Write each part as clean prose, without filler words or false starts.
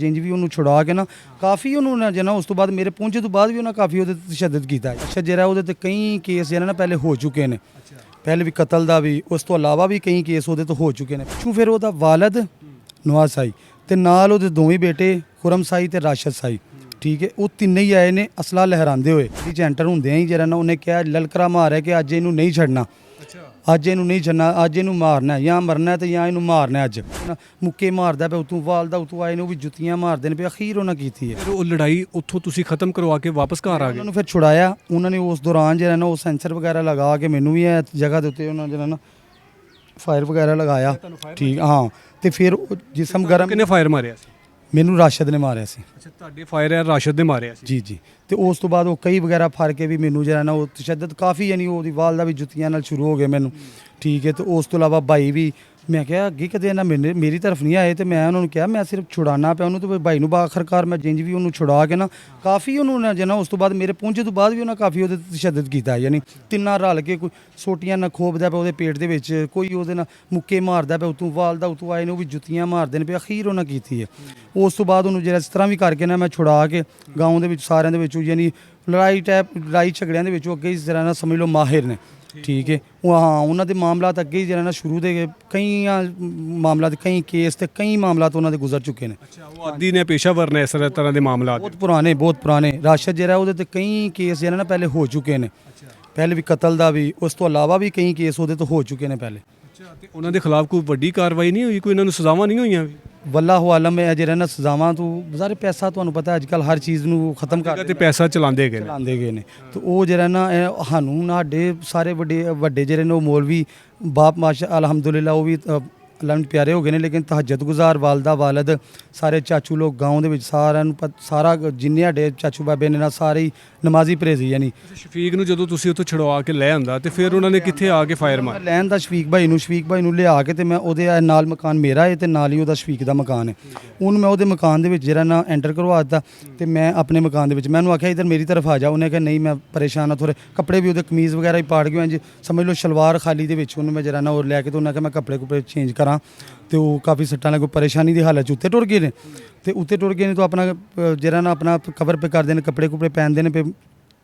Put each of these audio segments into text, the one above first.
ਜਿੰਜ ਵੀ ਉਹਨੂੰ ਛੁਡਾ ਕੇ ਨਾ ਕਾਫੀ ਉਹਨੂੰ ਨਾ ਜਨਾ ਉਸ ਤੋਂ ਬਾਅਦ ਮੇਰੇ ਪਹੁੰਚੇ ਤੋਂ ਬਾਅਦ ਵੀ ਉਹਨਾਂ ਕਾਫੀ ਉਹਦੇ ਤੇ ਤਸ਼ੱਦਦ ਕੀਤਾ। ਅੱਛਾ ਜਿਹੜਾ ਉਹਦੇ ਤੇ ਕਈ ਕੇਸ ਜਿਹੜਾ ਨਾ ਪਹਿਲੇ ਹੋ ਚੁੱਕੇ ਨੇ, ਪਹਿਲੇ ਵੀ ਕਤਲ ਦਾ ਵੀ, ਉਸ ਤੋਂ ਇਲਾਵਾ ਵੀ ਕਈ ਕੇਸ ਉਹਦੇ ਤੋਂ ਹੋ ਚੁੱਕੇ ਨੇ। ਪਿੱਛੋਂ ਫਿਰ ਉਹਦਾ ਵਾਲਦ ਨਵਾਜ਼ ਸਾਈ ਤੇ ਨਾਲ ਉਹਦੇ ਦੋਵੇਂ ਬੇਟੇ ਖੁਰਮ ਸਾਈ ਤੇ ਰਾਸ਼ਦ ਸਾਈ, ਠੀਕ ਹੈ, ਉਹ ਤਿੰਨੇ ਹੀ ਆਏ ਨੇ ਅਸਲਾ ਲਹਿਰਾਉਂਦੇ ਹੋਏ। ਚ ਐਂਟਰ ਹੁੰਦੇ ਹੀ ਜਿਹੜਾ ਨਾ ਉਹਨੇ ਕਿਹਾ ਲਲਕਰਾ ਮਾਰਿਆ ਕਿ ਅੱਜ ਇਹਨੂੰ ਨਹੀਂ ਛੱਡਣਾ, ਅੱਜ ਇਹਨੂੰ ਨਹੀਂ ਛੱਡਣਾ, ਅੱਜ ਇਹਨੂੰ ਮਾਰਨਾ ਜਾਂ ਮਰਨਾ ਤੇ ਜਾਂ ਇਹਨੂੰ ਮਾਰਨਾ। ਅੱਜ ਮੁੱਕੇ ਮਾਰਦਾ ਪਿਆ, ਉਤੋਂ ਵਾਲਦਾ ਉਤੋਂ ਆਏ ਨੇ ਉਹ ਵੀ ਜੁੱਤੀਆਂ ਮਾਰਦੇ ਨੇ ਪਏ। ਅਖੀਰ ਉਹਨਾਂ ਕੀਤੀ ਹੈ ਫਿਰ ਉਹ ਲੜਾਈ ਉੱਥੋਂ ਤੁਸੀਂ ਖਤਮ ਕਰਵਾ ਕੇ ਵਾਪਸ ਘਰ ਆ ਗਏ। ਉਹਨਾਂ ਨੂੰ ਫਿਰ ਛੁਡਾਇਆ ਉਹਨਾਂ ਨੇ। ਉਸ ਦੌਰਾਨ ਜਿਹੜਾ ਨਾ ਉਹ ਸੈਂਸਰ ਵਗੈਰਾ ਲਗਾ ਕੇ ਮੈਨੂੰ ਵੀ ਇਹ ਜਗ੍ਹਾ ਦੇ ਉੱਤੇ ਉਹਨਾਂ ਜਿਹੜਾ ਨਾ ਫਾਇਰ ਵਗੈਰਾ ਲਗਾਇਆ, ਠੀਕ ਹਾਂ। ਤੇ ਫਿਰ ਜਿਸਮ ਗਰਮ ਕਿੰਨੇ ਫਾਇਰ ਮਾਰਿਆ ਸੀ? ਮੈਨੂੰ ਰਾਸ਼ਦ ਨੇ ਮਾਰਿਆ ਸੀ। ਅੱਛਾ, ਤੁਹਾਡੇ ਫਾਇਰ ਹੈ ਰਾਸ਼ਦ ਨੇ ਮਾਰਿਆ ਸੀ? ਜੀ ਜੀ। ਤੇ ਉਸ ਤੋਂ ਬਾਅਦ ਉਹ ਕਈ ਵਗੈਰਾ ਫੜ ਕੇ ਵੀ ਮੈਨੂੰ ਜਿਹੜਾ ਨਾ ਉਹ ਤਸ਼ੱਦਦ ਕਾਫੀ, ਯਾਨੀ ਉਹਦੀ ਵਾਲਦਾ ਵੀ ਜੁੱਤੀਆਂ ਨਾਲ ਸ਼ੁਰੂ ਹੋ ਗਏ ਮੈਨੂੰ, ਠੀਕ ਹੈ। ਤੇ ਉਸ ਤੋਂ ਇਲਾਵਾ ਭਾਈ ਵੀ, ਮੈਂ ਕਿਹਾ ਅੱਗੇ ਕਦੇ ਨਾ ਮੇਰੀ ਤਰਫ ਨਹੀਂ ਆਏ ਤੇ ਮੈਂ ਉਹਨਾਂ ਨੂੰ ਕਿਹਾ ਮੈਂ ਸਿਰਫ ਛੁਡਾਉਣਾ ਪਿਆ ਉਹਨੂੰ। ਤੇ ਭਾਈ ਨੂੰ ਆਖਰਕਾਰ ਮੈਂ ਜਿੰਜ ਵੀ ਉਹਨੂੰ ਛੁਡਾ ਕੇ ਨਾ ਕਾਫੀ ਉਹਨੂੰ ਨਾ ਜਨਾ ਉਸ ਤੋਂ ਬਾਅਦ ਮੇਰੇ ਪਹੁੰਚੇ ਤੋਂ ਬਾਅਦ ਵੀ ਉਹਨਾਂ ਕਾਫੀ ਉਹਦੇ ਤੇ ਤਸ਼ੱਦਦ ਕੀਤਾ। ਯਾਨੀ ਤਿੰਨਾਂ ਰਲ ਕੇ ਕੋਈ ਸੋਟੀਆਂ ਨਾਲ ਖੋਪਦਾ ਪਿਆ ਉਹਦੇ ਪੇਟ ਦੇ ਵਿੱਚ, ਕੋਈ ਉਹਦੇ ਨਾਲ ਮੁੱਕੇ ਮਾਰਦਾ ਪਿਆ, ਉਤੋਂ ਵਾਲਦਾ ਉਤੋਂ ਆਏ ਨੇ ਉਹ ਵੀ ਜੁੱਤੀਆਂ ਮਾਰਦੇ ਨੇ ਪਏ। ਅਖੀਰ ਉਹਨਾਂ ਕੀਤੀ ਹੈ। ਉਸ ਤੋਂ ਬਾਅਦ ਉਹਨੂੰ ਜਿਹੜਾ ਇਸ ਤਰ੍ਹਾਂ ਵੀ ਕਰਕੇ ਨਾ ਮੈਂ ਛੁਡਾ ਕੇ ਗਾਉਂ ਦੇ ਵਿੱਚ ਸਾਰਿਆਂ ਦੇ ਵਿੱਚ, ਯਾਨੀ ਲੜਾਈ ਝਗੜਿਆਂ ਦੇ ਵਿੱਚੋਂ ਅੱਗੇ ਇਸ ਤਰ੍ਹਾਂ ਨਾਲ ਸਮਝ ਲਓ ਮਾਹਿਰ ਨੇ, ਠੀਕ ਹੈ। ਉਹ ਹਾਂ ਉਹਨਾਂ ਦੇ ਮਾਮਲਾਤ ਅੱਗੇ ਹੀ ਜਿਹੜਾ ਨਾ ਸ਼ੁਰੂ ਦੇ ਕਈਆਂ ਮਾਮਲਾਤ, ਕਈ ਕੇਸ ਤੇ ਕਈ ਮਾਮਲਾਤ ਉਹਨਾਂ ਦੇ ਗੁਜ਼ਰ ਚੁੱਕੇ ਨੇ। ਅੱਛਾ, ਉਹ ਆਦੀ ਨੇ ਪੇਸ਼ਾਵਰ ਨੇ ਇਸ ਤਰ੍ਹਾਂ ਦੇ ਮਾਮਲਾਤ? ਬਹੁਤ ਪੁਰਾਣੇ ਰਾਸ਼ਦ ਜਿਹੜਾ ਉਹਦੇ ਤੇ ਕਈ ਕੇਸ ਜਿਹੜਾ ਨਾ ਪਹਿਲੇ ਹੋ ਚੁੱਕੇ ਨੇ, ਪਹਿਲੇ ਵੀ ਕਤਲ ਦਾ ਵੀ, ਉਸ ਤੋਂ ਇਲਾਵਾ ਵੀ ਕਈ ਕੇਸ ਉਹਦੇ ਤੋਂ ਹੋ ਚੁੱਕੇ ਨੇ ਪਹਿਲੇ। ਅੱਛਾ, ਤੇ ਉਹਨਾਂ ਦੇ ਖਿਲਾਫ ਕੋਈ ਵੱਡੀ ਕਾਰਵਾਈ ਨਹੀਂ ਹੋਈ? ਕੋਈ ਇਹਨਾਂ ਨੂੰ ਸਜ਼ਾਵਾਂ ਨਹੀਂ ਹੋਈਆਂ? ਵੱਲਾਹੁ ਆਲਮ ਹੈ ਜਿਹੜਾ ਨਾ ਸਜ਼ਾਵਾਂ ਤੋਂ ਸਾਰੇ ਪੈਸਾ, ਤੁਹਾਨੂੰ ਪਤਾ ਅੱਜ ਕੱਲ੍ਹ ਹਰ ਚੀਜ਼ ਨੂੰ ਖਤਮ ਕਰ ਤੇ ਪੈਸਾ ਚਲਾਉਂਦੇ ਗਏ ਨੇ। ਤੇ ਉਹ ਜਿਹੜਾ ਨਾ ਸਾਨੂੰ ਸਾਡੇ ਸਾਰੇ ਵੱਡੇ ਜਿਹੜੇ ਨੇ ਉਹ ਮੌਲਵੀ ਬਾਪ ਮਾਸ਼ਾ ਅਲਹਮਦੁਲਿਲਾ ਉਹ ਵੀ ਅੱਲਾਹ ਨੂੰ ਪਿਆਰੇ ਹੋ ਗਏ ਨੇ, ਲੇਕਿਨ ਤਹੱਜਦ ਗੁਜ਼ਾਰ ਵਾਲਦਾ ਵਾਲਦ ਸਾਰੇ ਚਾਚੂ ਲੋਕ ਗਾਉਂ ਦੇ ਵਿੱਚ ਸਾਰਿਆਂ ਨੂੰ ਸਾਰਾ ਜਿੰਨੇ ਸਾਡੇ ਚਾਚੂ ਬਾਬੇ ਨੇ ਨਾ ਸਾਰੇ ਹੀ ਨਮਾਜ਼ੀ ਪਰਹੇਜ਼ੀ। ਯਾਨੀ ਸ਼ਫੀਕ ਨੂੰ ਜਦੋਂ ਤੁਸੀਂ ਉੱਥੋਂ ਛੁਡਵਾ ਕੇ ਲੈ ਆਂਦਾ ਤੇ ਫਿਰ ਉਹਨਾਂ ਨੇ ਕਿੱਥੇ ਆ ਕੇ ਫਾਇਰ ਮਾਰਿਆ? ਲੈਣ ਦਾ ਸ਼ਫੀਕ ਭਾਈ ਨੂੰ ਲਿਆ ਕੇ ਤੇ ਮੈਂ ਉਹਦੇ ਨਾਲ ਮਕਾਨ ਮੇਰਾ ਹੈ ਤੇ ਨਾਲ ਹੀ ਉਹਦਾ ਸ਼ਫੀਕ ਦਾ ਮਕਾਨ ਹੈ, ਉਹਨੂੰ ਮੈਂ ਉਹਦੇ ਮਕਾਨ ਦੇ ਵਿੱਚ ਜਿਹੜਾ ਨਾ ਐਂਟਰ ਕਰਵਾ ਦਿੱਤਾ। ਤੇ ਮੈਂ ਆਪਣੇ ਮਕਾਨ ਦੇ ਵਿੱਚ ਮੈਂ ਉਹਨੂੰ ਆਖਿਆ ਇੱਧਰ ਮੇਰੀ ਤਰਫ ਆ ਜਾ। ਉਹਨੇ ਕਿਹਾ ਨਹੀਂ ਮੈਂ ਪਰੇਸ਼ਾਨ ਹਾਂ, ਥੋੜ੍ਹੇ ਕੱਪੜੇ ਵੀ ਉਹਦੇ ਕਮੀਜ਼ ਵਗੈਰਾ ਹੀ ਪਾੜ ਗਏ, ਇੰਜ ਸਮਝ ਲਓ ਸ਼ਲਵਾਰ ਖਾਲੀ ਦੇ ਵਿੱਚ ਉਹਨੂੰ ਮੈਂ ਜਿਹੜਾ ਨਾ ਉਹ ਲੈ ਕੇ ਤੇ ਉਹਨਾਂ ਕਿਹਾ ਮੈਂ ਕੱਪੜੇ ਚੇਂਜ ਕਰਾਂ। ਤੇ ਉਹ ਕਾਫੀ ਸੱਟਾਂ ਨਾਲ ਕੋਈ ਪਰੇਸ਼ਾਨੀ ਦੀ ਹਾਲਤ 'ਚ ਉੱਤੇ ਟੁਰ ਗਏ ਨੇ। ਤੇ ਉੱਤੇ ਟੁਰ ਗਏ ਨੇ ਤਾਂ ਆਪਣਾ ਜਿਹੜਾ ਨਾ ਆਪਣਾ ਕਵਰ ਪੇ ਕਰਦੇ ਨੇ, ਕੱਪੜੇ ਕੁਪੜੇ ਪਹਿਨਦੇ ਨੇ ਪਏ।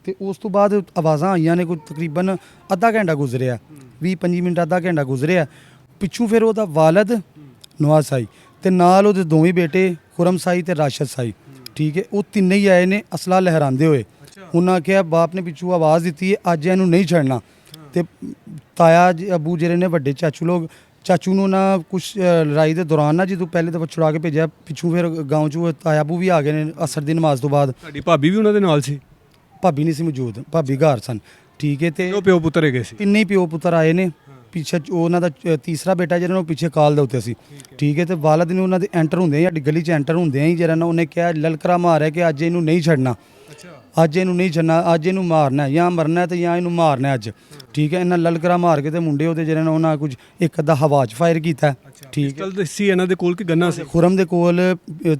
ਤੇ ਉਸ ਤੋਂ ਬਾਅਦ ਆਵਾਜ਼ਾਂ ਆਈਆਂ ਨੇ, ਕੋਈ ਤਕਰੀਬਨ ਅੱਧਾ ਘੰਟਾ ਗੁਜ਼ਰਿਆ, 20-25 ਮਿੰਟ ਅੱਧਾ ਘੰਟਾ ਗੁਜ਼ਰਿਆ। ਪਿੱਛੋਂ ਫਿਰ ਉਹਦਾ ਵਾਲਦ ਨਵਾਜ਼ ਸਾਈ ਤੇ ਨਾਲ ਉਹਦੇ ਦੋਵੇਂ ਬੇਟੇ ਖੁਰਮ ਸਾਈ ਤੇ ਰਾਸ਼ਦ ਸਾਈ, ਠੀਕ ਹੈ, ਉਹ ਤਿੰਨੇ ਹੀ ਆਏ ਨੇ ਅਸਲਾ ਲਹਿਰਾਉਂਦੇ ਹੋਏ। ਉਹਨਾਂ ਕਿਹਾ ਬਾਪ ਨੇ ਪਿੱਛੋਂ ਆਵਾਜ਼ ਦਿੱਤੀ ਹੈ ਅੱਜ ਇਹਨੂੰ ਨਹੀਂ ਛੱਡਣਾ। ਤੇ ਤਾਇਆ ਅਬੂ ਜਿਹੜੇ ਨੇ ਵੱਡੇ ਚਾਚੂ ਨੂੰ ਨਾ ਕੁਛ ਲੜਾਈ ਦੇ ਦੌਰਾਨ ਨਾ ਜਦੋਂ ਪਹਿਲੇ ਦਫਾ ਛੁਡਾ ਕੇ ਭੇਜਿਆ, ਪਿੱਛੋਂ ਫਿਰ ਗਾਉਂ 'ਚੋਂ ਤਾਇਆ ਅਬੂ ਵੀ ਆ ਗਏ ਨੇ ਅਸਰ ਦੀ ਨਮਾਜ਼ ਤੋਂ ਬਾਅਦ। ਤੁਹਾਡੀ ਭਾਬੀ ਵੀ ਉਹਨਾਂ ਦੇ ਨਾਲ ਸੀ? ਭਾਬੀ ਨਹੀਂ ਸੀ ਮੌਜੂਦ, ਭਾਬੀ ਘਰ ਸਨ, ਠੀਕ ਹੈ। ਤੇ ਉਹ ਪਿਓ ਪੁੱਤਰ ਹੈਗੇ ਸੀ? ਤਿੰਨੇ ਪਿਓ ਪੁੱਤਰ ਆਏ ਨੇ। ਪਿੱਛੇ ਉਹਨਾਂ ਦਾ ਤੀਸਰਾ ਬੇਟਾ ਜਿਹੜਾ ਉਹ ਪਿੱਛੇ ਕਾਲ ਦੇ ਉੱਤੇ ਸੀ, ਠੀਕ ਹੈ। ਤੇ ਵਾਲਦ ਨੇ ਉਹਨਾਂ ਦੇ ਐਂਟਰ ਹੁੰਦੇ ਸਾਡੀ ਗਲੀ 'ਚ ਐਂਟਰ ਹੁੰਦੇ ਹੀ ਜਿਹੜਾ ਨਾ ਉਹਨੇ ਕਿਹਾ ਲਲਕਰਾ ਮਾਰਿਆ ਕਿ ਅੱਜ ਇਹਨੂੰ ਨਹੀਂ ਛੱਡਣਾ, ਅੱਜ ਇਹਨੂੰ ਨਹੀਂ ਛੱਡਣਾ, ਅੱਜ ਇਹਨੂੰ ਮਾਰਨਾ ਜਾਂ ਮਰਨਾ ਤੇ ਜਾਂ ਇਹਨੂੰ ਮਾਰਨਾ ਅੱਜ, ਠੀਕ ਹੈ। ਇਹਨਾਂ ਲਲਕਰਾ ਮਾਰ ਕੇ ਤੇ ਮੁੰਡੇ ਉਹਦੇ ਜਿਹੜੇ ਨੇ ਉਹਨਾਂ ਕੁਝ ਇੱਕ ਅੱਧਾ ਹਵਾ 'ਚ ਫਾਇਰ ਕੀਤਾ, ਠੀਕ ਹੈ। ਸੀ ਇਹਨਾਂ ਦੇ ਕੋਲ ਕਿ ਗੰਨਾ ਸੀ? ਖੁਰਮ ਦੇ ਕੋਲ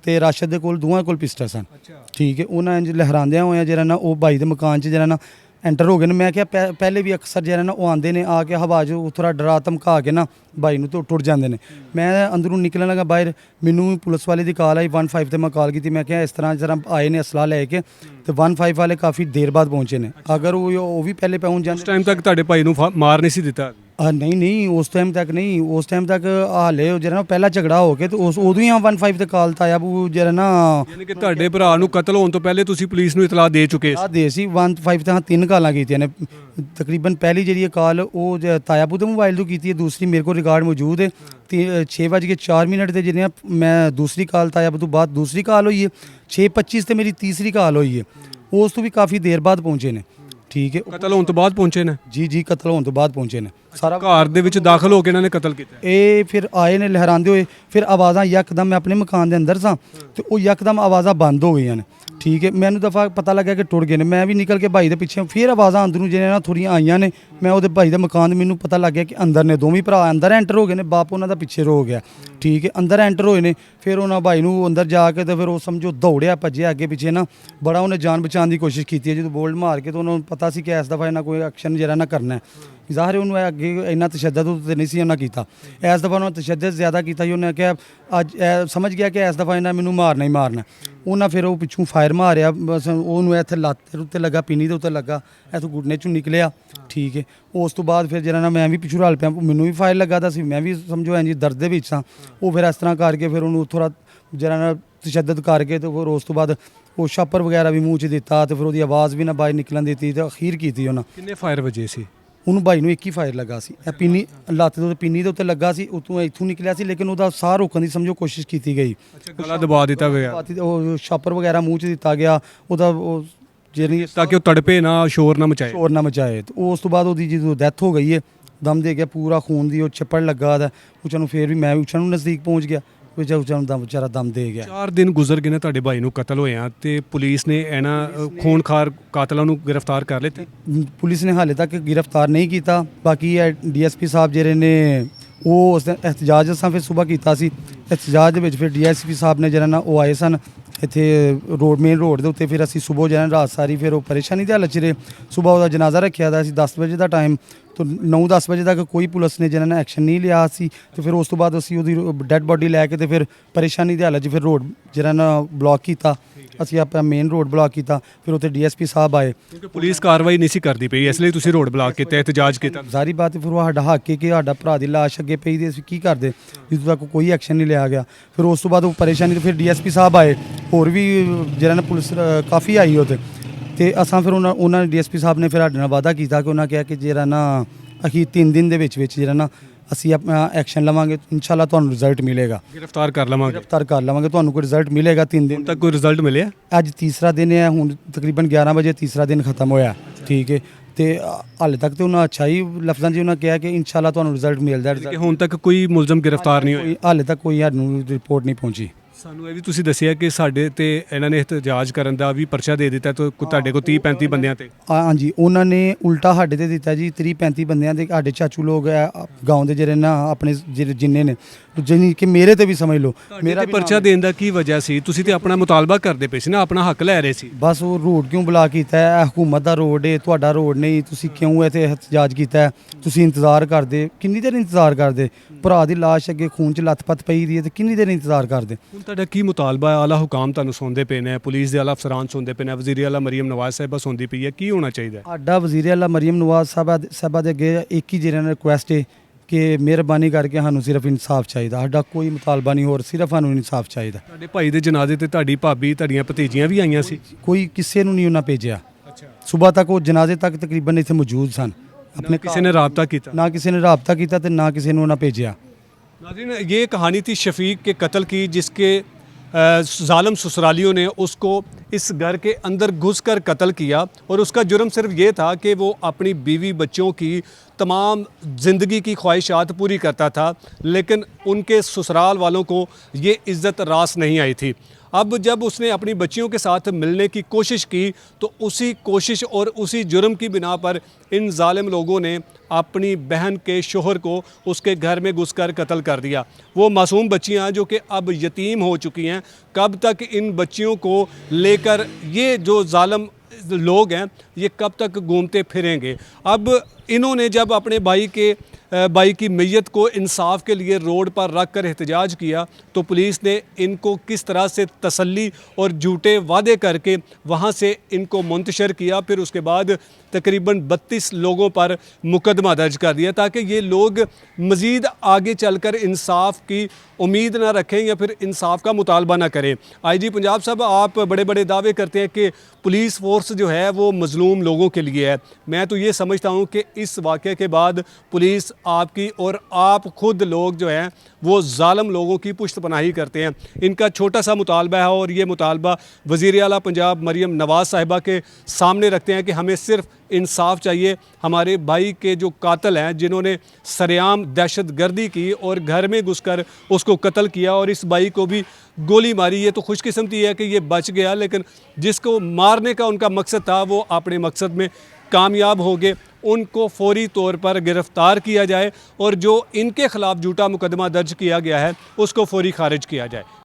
ਤੇ ਰਾਸ਼ਦ ਦੇ ਕੋਲ ਦੋਵਾਂ ਕੋਲ ਪਿਸਟਲ ਸਨ, ਠੀਕ ਹੈ। ਉਹਨਾਂ ਇੰਜ ਲਹਿਰਾਉਂਦਿਆਂ ਹੋਇਆ ਜਿਹੜਾ ਨਾ ਉਹ ਭਾਈ ਦੇ ਮਕਾਨ 'ਚ ਜਿਹੜਾ ਨਾ ਐਂਟਰ ਹੋ ਗਏ ਨੇ। ਮੈਂ ਕਿਹਾ ਪਹਿਲੇ ਵੀ ਅਕਸਰ ਜਿਹੜਾ ਨਾ ਉਹ ਆਉਂਦੇ ਨੇ ਆ ਕੇ ਹਵਾ 'ਚ ਥੋੜ੍ਹਾ ਡਰਾ ਧਮਕਾ ਕੇ ਨਾ ਭਾਈ ਨੂੰ ਟੁੱਟ ਜਾਂਦੇ ਨੇ। ਮੈਂ ਅੰਦਰੋਂ ਨਿਕਲਣ ਲੱਗਾ ਬਾਹਰ, ਮੈਨੂੰ ਪੁਲਿਸ ਵਾਲੇ ਦੀ ਕਾਲ ਆਈ 15 ਤੇ ਮੈਂ ਕਾਲ ਕੀਤੀ। ਮੈਂ ਕਿਹਾ ਇਸ ਤਰ੍ਹਾਂ ਆਏ ਨੇ ਅਸਲਾ ਲੈ ਕੇ ਤੇ 15 ਵਾਲੇ ਕਾਫੀ ਦੇਰ ਬਾਅਦ ਪਹੁੰਚੇ ਨੇ। ਅਗਰ ਉਹ ਵੀ ਪਹਿਲੇ ਪਹੁੰਚ ਜਾਂਦੇ ਉਸ ਟਾਈਮ ਤੱਕ ਤੁਹਾਡੇ ਭਾਈ ਨੂੰ ਮਾਰ ਨਹੀਂ ਸੀ ਦਿੱਤਾ? ਨਹੀਂ ਉਸ ਟਾਈਮ ਤੱਕ ਨਹੀਂ, ਉਸ ਟਾਈਮ ਤੱਕ ਹਾਲੇ ਜਿਹੜਾ ਨਾ ਪਹਿਲਾ ਝਗੜਾ ਹੋ ਕੇ ਤੇ ਉਦੋਂ ਹੀ 15 ਤੇ ਕਾਲ ਤਾਇਆ ਬੂ ਜਿਹੜਾ ਨਾ, ਯਾਨੀ ਕਿ ਤੁਹਾਡੇ ਭਰਾ ਨੂੰ ਕਤਲ ਹੋਣ ਤੋਂ ਪਹਿਲੇ ਤੁਸੀਂ ਪੁਲਿਸ ਨੂੰ ਇਤਲਾਹ ਦੇ ਚੁੱਕੇ ਸੀ। 15 ਤੇ 3 ਕਾਲਾਂ ਕੀਤੀਆਂ ਨੇ ਤਕਰੀਬਨ। ਪਹਿਲੀ ਜਿਹੜੀ ਕਾਲ ਉਹ ਤਾਇਆ ਬੂ ਦੇ ਮੋਬਾਈਲ ਤੋਂ ਕੀਤੀ ਹੈ, ਦੂਸਰੀ ਮੇਰੇ ਕੋਲ ਰਿਕਾਰਡ ਮੌਜੂਦ ਹੈ। 6:04 ਤੇ ਜਿਹੜੀਆਂ ਮੈਂ ਦੂਸਰੀ ਕਾਲ ਤਾਇਆ ਬੂ ਤੋਂ ਬਾਅਦ ਦੂਸਰੀ ਕਾਲ ਹੋਈ ਹੈ, 6:25 ਤੇ ਮੇਰੀ ਤੀਸਰੀ ਕਾਲ ਹੋਈ ਹੈ। ਉਸ ਤੋਂ ਵੀ ਕਾਫੀ ਦੇਰ ਬਾਅਦ ਪਹੁੰਚੇ ਨੇ, ਠੀਕ ਹੈ। ਕਤਲ ਹੋਣ ਤੋਂ ਬਾਅਦ ਪਹੁੰਚੇ ਨੇ? ਜੀ ਕਤਲ ਹੋਣ ਤੋਂ ਬਾਅਦ ਪਹੁੰਚੇ ਨੇ। ਸਾਰਾ ਘਰ ਦੇ ਵਿੱਚ ਦਾਖਲ ਹੋ ਕੇ ਇਹਨਾਂ ਨੇ ਕਤਲ ਕੀਤਾ? ਇਹ ਫਿਰ ਆਏ ਨੇ ਲਹਿਰਾਉਂਦੇ ਹੋਏ, ਫਿਰ ਆਵਾਜ਼ਾਂ ਯਕਦਮ, ਮੈਂ ਆਪਣੇ ਮਕਾਨ ਦੇ ਅੰਦਰ ਸਾਂ ਤੇ ਉਹ ਯਕਦਮ ਆਵਾਜ਼ਾਂ ਬੰਦ ਹੋ ਗਈਆਂ ਨੇ। ਠੀਕ ਹੈ। ਮੈਨੂੰ ਦਫਾ ਪਤਾ ਲੱਗਿਆ ਕਿ ਟੁੱਟ ਗਏ ਨੇ, ਮੈਂ ਵੀ ਨਿਕਲ ਕੇ ਭਾਈ ਦੇ ਪਿੱਛੇ, ਫਿਰ ਆਵਾਜ਼ਾਂ ਅੰਦਰੋਂ ਜਿਹੜੇ ਨਾ ਥੋੜ੍ਹੀਆਂ ਆਈਆਂ ਨੇ, ਮੈਂ ਉਹਦੇ ਭਾਈ ਦੇ ਮਕਾਨ ਦੇ, ਮੈਨੂੰ ਪਤਾ ਲੱਗ ਗਿਆ ਕਿ ਅੰਦਰ ਨੇ ਦੋਵੇਂ ਭਰਾ, ਅੰਦਰ ਐਂਟਰ ਹੋ ਗਏ ਨੇ, ਬਾਪ ਉਹਨਾਂ ਦਾ ਪਿੱਛੇ ਰੋ ਗਿਆ। ਠੀਕ ਹੈ, ਅੰਦਰ ਐਂਟਰ ਹੋਏ ਨੇ, ਫਿਰ ਉਹਨਾਂ ਭਾਈ ਨੂੰ ਅੰਦਰ ਜਾ ਕੇ ਤੇ ਫਿਰ ਉਹ ਸਮਝੋ ਦੌੜਿਆ ਭੱਜਿਆ ਅੱਗੇ ਪਿੱਛੇ ਨਾ, ਬੜਾ ਉਹਨੇ ਜਾਨ ਬਚਾਉਣ ਦੀ ਕੋਸ਼ਿਸ਼ ਕੀਤੀ ਹੈ। ਜਦੋਂ ਬੋਲਡ ਮਾਰ ਕੇ ਤਾਂ ਉਹਨਾਂ ਨੂੰ ਪਤਾ ਸੀ ਕਿ ਇਸ ਦਫਾ ਇਹਨਾਂ ਕੋਈ ਐਕਸ਼ਨ ਜਿਹੜਾ ਨਾ ਕਰਨਾ ਹੈ, ਜ਼ਾਹਿਰ ਉਹਨੂੰ ਅੱਗੇ ਇੰਨਾ ਤਸ਼ੱਦਦ ਤੇ ਨਹੀਂ ਸੀ ਉਹਨਾਂ ਕੀਤਾ, ਇਸ ਦਫਾ ਉਹਨਾਂ ਤਸ਼ੱਦਦ ਜ਼ਿਆਦਾ ਕੀਤਾ ਜੀ। ਉਹਨੇ ਕਿਹਾ ਅੱਜ ਸਮਝ ਗਿਆ ਕਿ ਇਸ ਦਫਾ ਇਹਨਾਂ ਮੈਨੂੰ ਮਾਰਨਾ ਹੀ ਮਾਰਨਾ। ਉਹਨਾਂ ਫਿਰ ਉਹ ਪਿੱਛੋਂ ਫਾਇਰ ਮਾਰਿਆ, ਬਸ ਉਹਨੂੰ ਇੱਥੇ ਲੱਤ ਦੇ ਉੱਤੇ ਲੱਗਾ, ਪਿੰਨੀ ਦੇ ਉੱਤੇ ਲੱਗਾ, ਇੱਥੋਂ ਗੁੱਡਨੇ ਚੋਂ ਨਿਕਲਿਆ। ਠੀਕ ਹੈ, ਉਸ ਤੋਂ ਬਾਅਦ ਫਿਰ ਜਿਹੜਾ ਨਾ ਮੈਂ ਵੀ ਪਿੱਛੋਂ ਰਲ ਪਿਆ, ਮੈਨੂੰ ਵੀ ਫਾਇਰ ਲੱਗਾ ਤਾਂ ਸੀ, ਮੈਂ ਵੀ ਸਮਝੋ ਐਂ ਜੀ ਦਰਦ ਦੇ ਵਿੱਚ ਸਾਂ। ਉਹ ਫਿਰ ਇਸ ਤਰ੍ਹਾਂ ਕਰਕੇ ਫਿਰ ਉਹਨੂੰ ਥੋੜ੍ਹਾ ਜਿਹੜਾ ਨਾ ਤਸ਼ੱਦਦ ਕਰਕੇ ਤੇ ਫਿਰ ਉਸ ਤੋਂ ਬਾਅਦ ਉਹ ਛਾਪਰ ਵਗੈਰਾ ਵੀ ਮੂੰਹ 'ਚ ਦਿੱਤਾ ਤੇ ਫਿਰ ਉਹਦੀ ਆਵਾਜ਼ ਵੀ ਨਾ ਬਾਹਰ ਨਿਕਲਣ ਦਿੱਤੀ ਤੇ ਅਖੀਰ ਕੀਤੀ ਉਹਨਾਂ। ਕਿੰਨੇ ਫਾਇਰ ਵਜੇ ਸੀ? ਉਹਨੂੰ ਭਾਈ ਨੂੰ ਇੱਕ ਹੀ ਫਾਇਰ ਲੱਗਾ ਸੀ, ਇਹ ਪਿੰਨੀ ਲੱਤ ਦੇ ਪਿੰਨੀ ਦੇ ਉੱਤੇ ਲੱਗਾ ਸੀ, ਉਤੋਂ ਇੱਥੋਂ ਨਿਕਲਿਆ ਸੀ, ਲੇਕਿਨ ਉਹਦਾ ਸਾਹ ਰੋਕਣ ਦੀ ਸਮਝੋ ਕੋਸ਼ਿਸ਼ ਕੀਤੀ ਗਈ। ਅੱਛਾ, ਗਲਾ ਦਬਾ ਦਿੱਤਾ ਗਿਆ ਉਹ ਛਾਪਰ ਵਗੈਰਾ ਮੂੰਹ 'ਚ ਦਿੱਤਾ ਗਿਆ ਉਹਦਾ, ਉਹ ਜਿਹੜੀ ਤਾਂ ਕਿ ਉਹ ਤੜਪੇ ਨਾ, ਸ਼ੋਰ ਨਾ ਮਚਾਏ। ਸ਼ੋਰ ਨਾ ਮਚਾਏ। ਤੇ ਉਸ ਤੋਂ ਬਾਅਦ ਉਹਦੀ ਜਦੋਂ ਡੈਥ ਹੋ ਗਈ ਹੈ, ਦਮ ਦੇ ਗਿਆ, ਪੂਰਾ ਖੂਨ ਦੀ ਉਹ ਛੱਪੜ ਲੱਗਾ ਦਾ ਉੱਚਾ ਨੂੰ, ਫਿਰ ਵੀ ਮੈਂ ਵੀ ਉੱਚਾ ਨੂੰ ਨਜ਼ਦੀਕ ਪਹੁੰਚ ਗਿਆ, ਉੱਚਾ ਨੂੰ ਵਿਚਾਰਾ ਦਮ ਦੇ ਗਿਆ। 4 ਦਿਨ ਗੁਜ਼ਰ ਗਏ ਨੇ ਤੁਹਾਡੇ ਭਾਈ ਨੂੰ ਕਤਲ ਹੋਇਆ ਤੇ ਪੁਲਿਸ ਨੇ ਇਹਨਾਂ ਖੂਨਖਾਰ ਕਾਤਲਾਂ ਨੂੰ ਗ੍ਰਿਫਤਾਰ ਕਰ ਲਿਆ। ਪੁਲਿਸ ਨੇ ਹਾਲੇ ਤੱਕ ਗ੍ਰਿਫਤਾਰ ਨਹੀਂ ਕੀਤਾ। ਬਾਕੀ ਇਹ ਡੀਐਸਪੀ ਸਾਹਿਬ ਜਿਹੜੇ ਨੇ ਉਹ ਉਸ ਦਿਨ ਇhtਜਾਜ ਅਸਾਂ ਫਿਰ ਸੁਬਾਹ ਕੀਤਾ ਸੀ, ਇhtਜਾਜ ਦੇ ਵਿੱਚ ਫਿਰ ਡੀਐਸਪੀ ਸਾਹਿਬ ਨੇ ਜਿਹੜਾ ਨਾ ਉਹ ਆਏ ਸਨ ਇੱਥੇ ਮੇਨ ਰੋਡ ਦੇ ਉੱਤੇ। ਫਿਰ ਅਸੀਂ ਸੁਬਾਹ ਜਿਹੜਾ ਰਾਤ ਸਾਰੀ ਫਿਰ ਉਹ ਪਰੇਸ਼ਾਨੀ ਦੇ ਹਾਲਤ 'ਚ ਰਹੇ। ਸੁਬਾਹ ਉਹਦਾ ਜਨਾਜ਼ਾ ਰੱਖਿਆ ਦਾ ਸੀ 10 ਵਜੇ ਦਾ ਟਾਈਮ, ਤਾਂ 9-10 ਵਜੇ ਤੱਕ ਕੋਈ ਪੁਲਿਸ ਨੇ ਜਿਹੜਾ ਨਾ ਐਕਸ਼ਨ ਨਹੀਂ ਲਿਆ ਸੀ। ਤੇ ਫਿਰ ਉਸ ਤੋਂ ਬਾਅਦ ਅਸੀਂ ਉਹਦੀ ਡੈੱਡ ਬੋਡੀ ਲੈ ਕੇ ਤੇ ਫਿਰ ਪਰੇਸ਼ਾਨੀ ਦੇ ਹਾਲਤ 'ਚ ਫਿਰ ਰੋਡ ਜਿਹੜਾ ਨਾ ਬਲੌਕ ਕੀਤਾ, ਅਸੀਂ ਆਪਣਾ ਮੇਨ ਰੋਡ ਬਲੌਕ ਕੀਤਾ। ਫਿਰ ਉੱਥੇ ਡੀਐਸਪੀ ਸਾਹਿਬ ਆਏ, ਕਿਉਂਕਿ ਪੁਲਿਸ ਕਾਰਵਾਈ ਨਹੀਂ ਸੀ ਕਰਦੀ ਪਈ, ਇਸ ਲਈ ਤੁਸੀਂ ਰੋਡ ਬਲਾਕ ਕੀਤਾ, ਇhtਜਾਜ ਕੀਤਾ। ਸਾਰੀ ਬਾਤ ਫਿਰ ਉਹ ਸਾਡਾ ਹੱਕ ਹੈ ਕਿ ਸਾਡਾ ਭਰਾ ਦੀ ਲਾਸ਼ ਅੱਗੇ ਪਈ ਦੀ, ਅਸੀਂ ਕੀ ਕਰਦੇ ਜਦੋਂ ਤੱਕ ਕੋਈ ਐਕਸ਼ਨ ਨਹੀਂ ਲਿਆ ਗਿਆ। ਫਿਰ ਉਸ ਤੋਂ ਬਾਅਦ ਉਹ ਪਰੇਸ਼ਾਨੀ ਤੇ ਫਿਰ ਡੀਐਸਪੀ ਸਾਹਿਬ ਆਏ, ਹੋਰ ਵੀ ਜਿਹੜਾ ਨਾ ਪੁਲਿਸ ਕਾਫੀ ਆਈ ਉੱਥੇ। ਤੇ ਅਸਾਂ ਫਿਰ ਉਹਨਾਂ ਨੇ ਡੀਐਸਪੀ ਸਾਹਿਬ ਨੇ ਫਿਰ ਸਾਡੇ ਨਾਲ ਵਾਅਦਾ ਕੀਤਾ ਕਿ ਉਹਨਾਂ ਕਿਹਾ ਕਿ ਜਿਹੜਾ ਨਾ ਅਸੀਂ 3 ਦਿਨ ਦੇ ਵਿੱਚ ਜਿਹੜਾ ਨਾ ਅਸੀਂ ਆਪਣਾ ਐਕਸ਼ਨ ਲਵਾਂਗੇ, ਇਨਸ਼ਾਅੱਲਾ ਤੁਹਾਨੂੰ ਰਿਜ਼ਲਟ ਮਿਲੇਗਾ, ਗ੍ਰਿਫਤਾਰ ਕਰ ਲਵਾਂਗੇ, ਗ੍ਰਿਫਤਾਰ ਕਰ ਲਵਾਂਗੇ, ਤੁਹਾਨੂੰ ਕੋਈ ਰਿਜ਼ਲਟ ਮਿਲੇਗਾ 3 ਦਿਨ ਤੱਕ। ਕੋਈ ਰਿਜ਼ਲਟ ਮਿਲਿਆ? ਅੱਜ ਤੀਸਰਾ ਦਿਨ ਹੈ, ਹੁਣ ਤਕਰੀਬਨ 11 ਵਜੇ ਤੀਸਰਾ ਦਿਨ ਖਤਮ ਹੋਇਆ। ਠੀਕ ਹੈ, ਤੇ ਹਾਲੇ ਤੱਕ ਤੇ ਉਹਨਾਂ ਅੱਛਾ ਹੀ ਲਫ਼ਜ਼ਾਂ 'ਚ ਉਹਨਾਂ ਕਿਹਾ ਕਿ ਇਨਸ਼ਾਅੱਲਾ ਤੁਹਾਨੂੰ ਰਿਜ਼ਲਟ ਮਿਲਦਾ। ਕਿ ਹੁਣ ਤੱਕ ਕੋਈ ਮੁਲਜ਼ਮ ਗ੍ਰਿਫਤਾਰ ਨਹੀਂ ਹੋਇਆ? ਹਾਲੇ ਤੱਕ ਕੋਈ ਸਾਨੂੰ ਰਿਪੋਰਟ ਨਹੀਂ ਪਹੁੰਚੀ। ਸਾਨੂੰ ਇਹ ਵੀ ਤੁਸੀਂ ਦੱਸਿਆ ਕਿ ਸਾਡੇ ਤੇ ਇਹਨਾਂ ਨੇ ਇhtਜਾਜ ਕਰਨ ਦਾ ਵੀ ਪਰਚਾ ਦੇ ਦਿੱਤਾ, ਤਾਂ ਤੁਹਾਡੇ ਕੋਲ 30-35 ਬੰਦਿਆਂ ਤੇ। ਹਾਂਜੀ, ਉਹਨਾਂ ਨੇ ਉਲਟਾ ਸਾਡੇ ਤੇ ਦਿੱਤਾ ਜੀ 30-35 ਬੰਦਿਆਂ ਦੇ। ਸਾਡੇ ਚਾਚੂ ਲੋਕ ਗਾਉਂ ਦੇ ਜਿਹੜੇ ਨਾ ਆਪਣੇ ਜਿਹੜੇ ਜਿੰਨੇ ਨੇ, ਜਿੰਨੀ ਕਿ ਮੇਰੇ ਤੇ ਵੀ ਸਮਝ ਲਓ ਮੇਰਾ ਪਰਚਾ ਦੇਣ ਦਾ ਕੀ ਵਜ੍ਹਾ ਸੀ? ਤੁਸੀਂ ਤੇ ਆਪਣਾ ਮੁਤਾਲਬਾ ਕਰਦੇ ਪਏ ਸੀ ਨਾ, ਆਪਣਾ ਹੱਕ ਲੈ ਰਹੇ ਸੀ। ਬਸ ਉਹ ਰੋਡ ਕਿਉਂ ਬਲਾ ਕੀਤਾ ਹੈ, ਇਹ ਹਕੂਮਤ ਦਾ ਰੋਡ ਹੈ, ਤੁਹਾਡਾ ਰੋਡ ਨਹੀਂ, ਤੁਸੀਂ ਕਿਉਂ ਇੱਥੇ ਇhtਜਾਜ ਕੀਤਾ ਹੈ? ਤੁਸੀਂ ਇੰਤਜ਼ਾਰ ਕਰਦੇ, ਕਿੰਨੀ ਦੇਰ ਇੰਤਜ਼ਾਰ ਕਰਦੇ? ਭਰਾ ਦੀ ਲਾਸ਼ ਅੱਗੇ ਖੂਨ 'ਚ ਲੱਥ-ਪੱਥ ਪਈ ਦੀ ਹੈ ਤੇ ਕਿੰਨੀ ਦੇਰ ਇੰਤਜ਼ਾਰ ਕਰਦੇ? ਹੁਣ ਤੁਹਾਡਾ ਕੀ ਮੁਤਾਲਬਾ ਹੈ? ਆਲਾ ਹੁਕਾਮ ਤੁਹਾਨੂੰ ਸੁਣਦੇ ਪਏ ਨੇ, ਪੁਲਿਸ ਦੇ ਆਲਾ ਅਫਸਰਾਨ ਸੁਣਦੇ ਪਏ ਨੇ, ਵਜ਼ੀਰ ਆਲਾ ਮਰੀਮ ਨਵਾਜ਼ ਸਾਹਿਬਾ ਸੁਣਦੀ ਪਈ ਹੈ, ਕੀ ਹੋਣਾ ਚਾਹੀਦਾ? ਸਾਡਾ ਵਜ਼ੀਰ ਆਲਾ ਮਰੀਮ ਨਵਾਜ਼ ਸਾਹਿਬਾ ਦੇ ਅੱਗੇ ਇੱਕ ਹੀ ਜਿਹੜਾ ਰਿਕੁਐਸਟ ਹੈ ਕਿ ਮਿਹਰਬਾਨੀ ਕਰਕੇ ਸਾਨੂੰ ਸਿਰਫ ਇਨਸਾਫ ਚਾਹੀਦਾ, ਸਾਡਾ ਕੋਈ ਮੁਤਾਲਬਾ ਨਹੀਂ ਹੋਰ, ਸਿਰਫ ਸਾਨੂੰ ਇਨਸਾਫ ਚਾਹੀਦਾ। ਤੁਹਾਡੇ ਭਾਈ ਦੇ ਜਨਾਜ਼ੇ ਤੇ ਤੁਹਾਡੀ ਭਾਬੀ, ਤੁਹਾਡੀਆਂ ਭਤੀਜੀਆਂ ਵੀ ਆਈਆਂ ਸੀ? ਕੋਈ ਕਿਸੇ ਨੂੰ ਨਹੀਂ ਉਹਨਾਂ ਭੇਜਿਆ। ਅੱਛਾ, ਸਵੇਰ ਤੱਕ ਉਹ ਜਨਾਜ਼ੇ ਤੱਕ ਤਕਰੀਬਨ ਇੱਥੇ ਮੌਜੂਦ ਸਨ। अपने किसी ने रब्ता किया? ना किसी ने रब्ता किया तो ना किसी ने भेजा। नाज़रीन, ये कहानी थी शफीक के कत्ल की, जिसके ज़ालिम ससुरालियों ने उसको इस घर के अंदर घुसकर कत्ल किया और उसका जुर्म सिर्फ ये था कि वो अपनी बीवी बच्चों की तमाम ज़िंदगी की ख्वाहिशात पूरी करता था, लेकिन उनके ससुराल वालों को ये इज़्ज़त रास नहीं आई थी। अब जब उसने अपनी बच्चियों के साथ मिलने की कोशिश की तो उसी कोशिश और उसी जुर्म की बिना पर इन जालिम लोगों ने अपनी बहन के शोहर को उसके घर में घुसकर कत्ल कर दिया। वो मासूम बच्चियां जो कि अब यतीम हो चुकी हैं, कब तक इन बच्चियों को लेकर ये जो जालिम लोग हैं ये कब तक घूमते फिरेंगे? अब इन्होंने जब अपने भाई की मैयत को इंसाफ के लिए रोड पर रख कर एहतजाज किया तो पुलिस ने इनको किस तरह से तसल्ली और झूठे वादे करके वहाँ से इनको मुंतशर किया। फिर उसके बाद तकरीबन 32 लोगों पर मुकदमा दर्ज कर दिया ताकि ये लोग मज़ीद आगे चलकर इंसाफ की उम्मीद ना रखें या फिर इंसाफ का मुतालबा ना करें। IG पंजाब साहब, आप बड़े बड़े दावे करते हैं कि पुलिस फोर्स जो है वो मज़लूम लोगों के लिए है। मैं तो ये समझता हूँ कि इस वाक़े के बाद पुलिस आपकी और आप खुद लोग जो हैं वो ज़ालिम लोगों की पुश्त पनाही करते हैं। इनका छोटा सा मुतालबा है और ये मुतालबा वज़ीर आला पंजाब मरीम नवाज़ साहिबा के सामने रखते हैं कि हमें सिर्फ इंसाफ चाहिए। हमारे भाई के जो कातिल हैं, जिन्होंने सरेआम दहशत गर्दी की और घर में घुसकर उसको कत्ल किया और इस भाई को भी गोली मारी, ये तो खुशकिस्मती है कि ये बच गया, लेकिन जिसको मारने का उनका मकसद था वो अपने मकसद में कामयाब हो गए। उनको फौरी तौर पर गिरफ़्तार किया जाए और जो इनके ख़िलाफ़ झूठा मुकदमा दर्ज किया गया है उसको फौरी खारिज किया जाए।